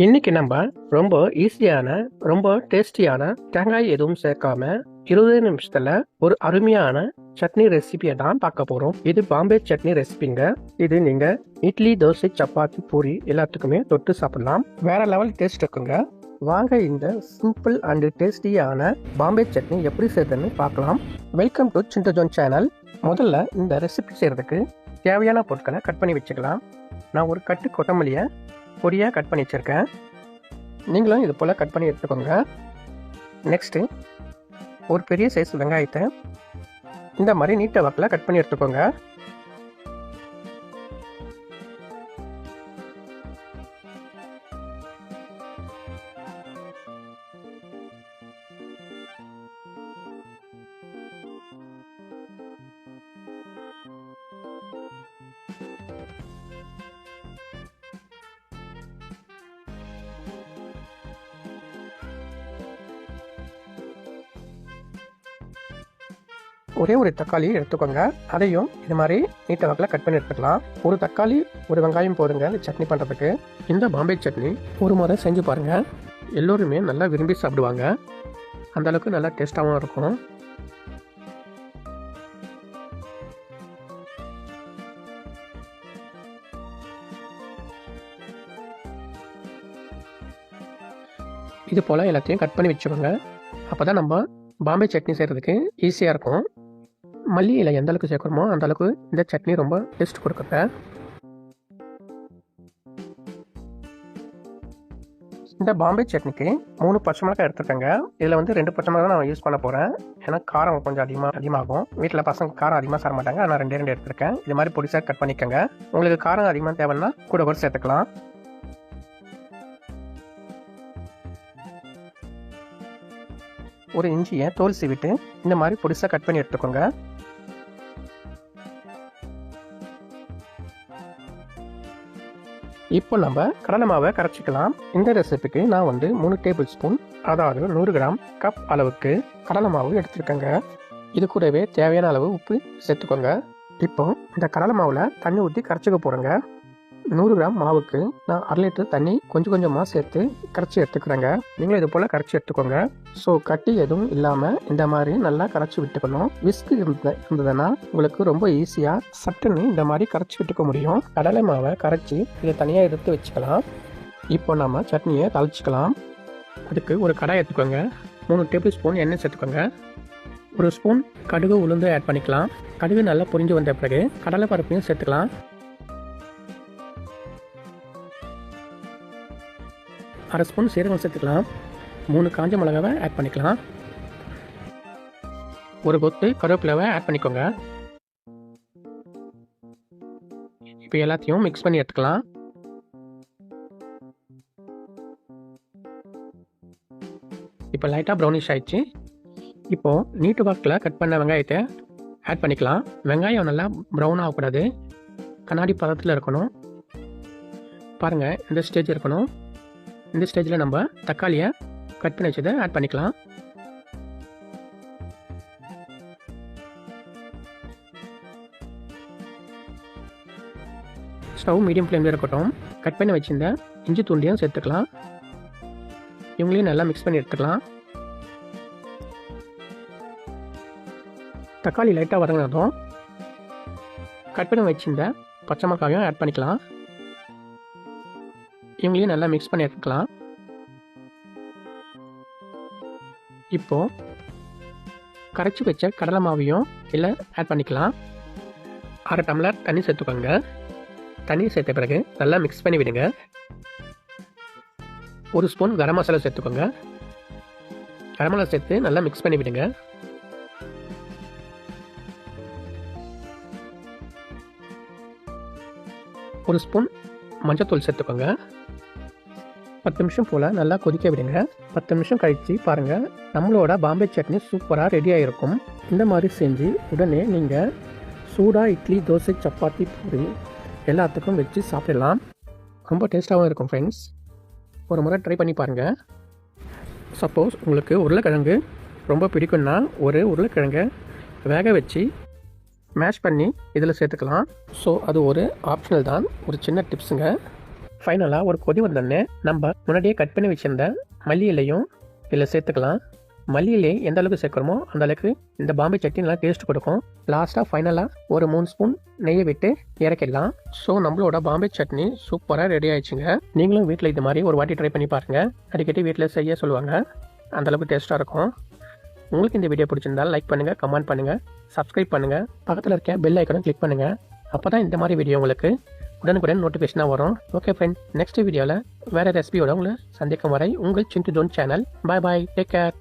இன்னைக்கு நம்ம ரொம்ப ஈஸியான ரொம்ப டேஸ்டியான தேங்காய் எதுவும் சேர்க்காம 20 நிமிஷத்துல ஒரு அருமையான சட்னி ரெசிபியை தான் பார்க்க போறோம். இது பாம்பே சட்னி ரெசிபிங்க. இது நீங்க இட்லி, தோசை, சப்பாத்தி, பூரி எல்லாத்துக்குமே தொட்டு சாப்பிடலாம். வேற லெவல் டேஸ்ட் இருக்குங்க. வாங்க இந்த சிம்பிள் அண்ட் டேஸ்டியான பாம்பே சட்னி எப்படி செய்யறதுன்னு பார்க்கலாம். வெல்கம் டு சின்ன ஜோன் சேனல். முதல்ல இந்த ரெசிபி செய்யறதுக்கு தேவையான பொருட்களை கட் பண்ணி வச்சுக்கலாம். நான் ஒரு கட்டு கொத்தமல்லியை பொடியாக கட் பண்ணி வச்சுருக்கேன். நீங்களும் இது போல் கட் பண்ணி எடுத்துக்கோங்க. நெக்ஸ்ட்டு ஒரு பெரிய சைஸ் வெங்காயத்தை இந்த மாதிரி நீட்ட வாக்கில் கட் பண்ணி எடுத்துக்கோங்க. ஒரே ஒரு தக்காளி எடுத்துக்கோங்க. அதையும் இது மாதிரி நீட்ட வாக்கில் கட் பண்ணி எடுத்துக்கலாம். ஒரு தக்காளி ஒரு வெங்காயம் போதுங்க இந்த சட்னி பண்ணுறதுக்கு. இந்த பாம்பே சட்னி ஒரு முறை செஞ்சு பாருங்கள். எல்லோருமே நல்லா விரும்பி சாப்பிடுவாங்க. அந்தளவுக்கு நல்லா டேஸ்ட்டாகவும் இருக்கும். இது போல் எல்லாத்தையும் கட் பண்ணி வச்சுக்கோங்க. அப்போ தான் நம்ம பாம்பே சட்னி செய்கிறதுக்கு ஈஸியாக இருக்கும். மல்லி இலை எந்த அளவுக்கு சேர்க்குறோமோ அந்த அளவுக்கு இந்த சட்னி ரொம்ப டேஸ்ட் கொடுக்குங்க. இந்த பாம்பே சட்னிக்கு 3 பச்சை மிளகாய் எடுத்துருக்கேங்க. இதில் 2 பச்சை மிளகாய் நான் யூஸ் பண்ண போகிறேன். ஏன்னா காரம் கொஞ்சம் அதிகமாகும். வீட்டில் பசங்க காரம் அதிகமாக சார மாட்டாங்க. நான் 2 எடுத்துருக்கேன். இது மாதிரி பொடிசாக கட் பண்ணிக்கோங்க. உங்களுக்கு காரம் அதிகமாக தேவைன்னா கூட சேர்த்துக்கலாம். ஒரு இஞ்சியை தோல் சீவிட்டு இந்த மாதிரி பொடிசாக கட் பண்ணி எடுத்துக்கோங்க. இப்போ நம்ம கடலை மாவை கரைச்சிக்கலாம். இந்த ரெசிபிக்கு நான் 3 டேபிள் ஸ்பூன், அதாவது 100 கிராம் கப் அளவுக்கு கடலை மாவு எடுத்துருக்கேங்க. இது கூடவே தேவையான அளவு உப்பு சேர்த்துக்கோங்க. இப்போ இந்த கடலை மாவில் தண்ணி ஊற்றி கரைச்சிக்க போகிறேங்க. 100 கிராம் மாவுக்கு நான் 1/2 லிட்டர் தண்ணி கொஞ்சமாக சேர்த்து கரைச்சி எடுத்துக்கிறேங்க. நீங்களும் இது போல் கரைச்சி எடுத்துக்கோங்க. ஸோ கட்டி எதுவும் இல்லாமல் இந்த மாதிரி நல்லா கரைச்சி விட்டுக்கணும். விஸ்க் இருந்ததுன்னா உங்களுக்கு ரொம்ப ஈஸியாக சட்டுன்னு இந்த மாதிரி கரைச்சி விட்டுக்க முடியும். கடலை மாவை கரைச்சி இதை தனியாக எடுத்து வச்சுக்கலாம். இப்போ நம்ம சட்னியை தாளிச்சிக்கலாம். அதுக்கு ஒரு கடாய் எடுத்துக்கோங்க. 3 டேபிள் ஸ்பூன் எண்ணெய் சேர்த்துக்கோங்க. 1 ஸ்பூன் கடுகு உளுந்து ஆட் பண்ணிக்கலாம். கடுகு நல்லா பொரிஞ்சு வந்த பிறகு கடலை பருப்பையும் சேர்த்துக்கலாம். 1/2 ஸ்பூன் சீரகம் சேர்த்துக்கலாம். 3 காஞ்ச மிளகாவை ஆட் பண்ணிக்கலாம். ஒரு கொத்து கருவேப்பிலை ஆட் பண்ணிக்கோங்க. இப்போ எல்லாத்தையும் மிக்ஸ் பண்ணி எடுத்துக்கலாம். இப்போ லைட்டாக ப்ரௌனிஷ் ஆயிடுச்சு. இப்போது நீட்டு வாக்கில் கட் பண்ண வெங்காயத்தை ஆட் பண்ணிக்கலாம். வெங்காயம் நல்லா ப்ரௌன் ஆகக்கூடாது, கண்ணாடி பதத்தில் இருக்கணும். பாருங்கள், இந்த ஸ்டேஜ் இருக்கணும். இந்த ஸ்டேஜில் நம்ம தக்காளியை கட் பண்ணி வச்சதை ஆட் பண்ணிக்கலாம். ஸ்டவ் மீடியம் ஃப்ளேமில் இருக்கட்டும். கட் பண்ணி வச்சிருந்த இஞ்சி துண்டியும் சேர்த்துக்கலாம். இவங்களையும் நல்லா மிக்ஸ் பண்ணி எடுத்துக்கலாம். தக்காளி லைட்டாக வதங்கினதும் கட் பண்ணி வச்சிருந்த பச்சை மிளகாயும் ஆட் பண்ணிக்கலாம். இவங்களையும் நல்லா மிக்ஸ் பண்ணி எடுத்துக்கலாம். இப்போது கரைச்சி வச்ச கடலை மாவையும் இல்லை ஆட் பண்ணிக்கலாம். 1/2 டம்ளர் தண்ணி சேர்த்துக்கோங்க. தண்ணி சேர்த்த பிறகு நல்லா மிக்ஸ் பண்ணி விடுங்க. 1 ஸ்பூன் கரம் மசாலா சேர்த்துக்கோங்க. கரம் மசாலா சேர்த்து நல்லா மிக்ஸ் பண்ணி விடுங்க. ஒரு ஸ்பூன் மஞ்சத்தூள் சேர்த்துக்கோங்க. 10 நிமிஷம் போல் நல்லா கொதிக்க விடுங்க. 10 நிமிஷம் கழித்து பாருங்கள், நம்மளோட பாம்பே சட்னி சூப்பராக ரெடி ஆகிருக்கும். இந்த மாதிரி செஞ்சு உடனே நீங்கள் சூடாக இட்லி, தோசை, சப்பாத்தி, பூரி எல்லாத்துக்கும் வச்சு சாப்பிடலாம். ரொம்ப டேஸ்ட்டாகவும் இருக்கும் ஃப்ரெண்ட்ஸ். ஒரு முறை ட்ரை பண்ணி பாருங்கள். சப்போஸ் உங்களுக்கு உருளைக்கிழங்கு ரொம்ப பிடிக்கும்னா ஒரு உருளைக்கிழங்கை வேக வச்சு மேஷ் பண்ணி இதில் சேர்த்துக்கலாம். ஸோ அது ஒரு ஆப்ஷனல் தான், ஒரு சின்ன டிப்ஸுங்க. ஃபைனலாக ஒரு கொதி வந்தோடனே நம்ம முன்னாடியே கட் பண்ணி வச்சிருந்த மல்லி இலையும் இதில் சேர்த்துக்கலாம். மல்லி இலையை எந்த அளவுக்கு சேர்க்குறோமோ அந்த அளவுக்கு இந்த பாம்பே சட்னி நல்லா டேஸ்ட் கொடுக்கும். லாஸ்ட்டாக ஃபைனலாக ஒரு 3 ஸ்பூன் நெய்யை விட்டு இறக்கிடலாம். ஸோ நம்மளோட பாம்பே சட்னி சூப்பராக ரெடி ஆயிடுச்சுங்க. நீங்களும் வீட்டில் இது மாதிரி ஒரு வாட்டி ட்ரை பண்ணி பாருங்கள். அடிக்கடி வீட்டில் செய்ய சொல்லுவாங்க, அந்தளவுக்கு டேஸ்ட்டாக இருக்கும். உங்களுக்கு இந்த வீடியோ பிடிச்சிருந்தால் லைக் பண்ணுங்கள், கமெண்ட் பண்ணுங்கள், சப்ஸ்கிரைப் பண்ணுங்கள், பக்கத்தில் இருக்க பெல் ஐக்கனும் கிளிக் பண்ணுங்கள். அப்போ தான் இந்த மாதிரி வீடியோ உங்களுக்கு உடனுக்குடன் நோட்டிஃபிகேஷனாக வரும். ஓகே ஃப்ரெண்ட், நெக்ஸ்ட் வீடியோவில் வேறு ரெசிபியோட உங்களை சந்திக்கும் வரை உங்கள் சிண்டு டோன் சேனல். பாய் பாய், டேக் கேர்.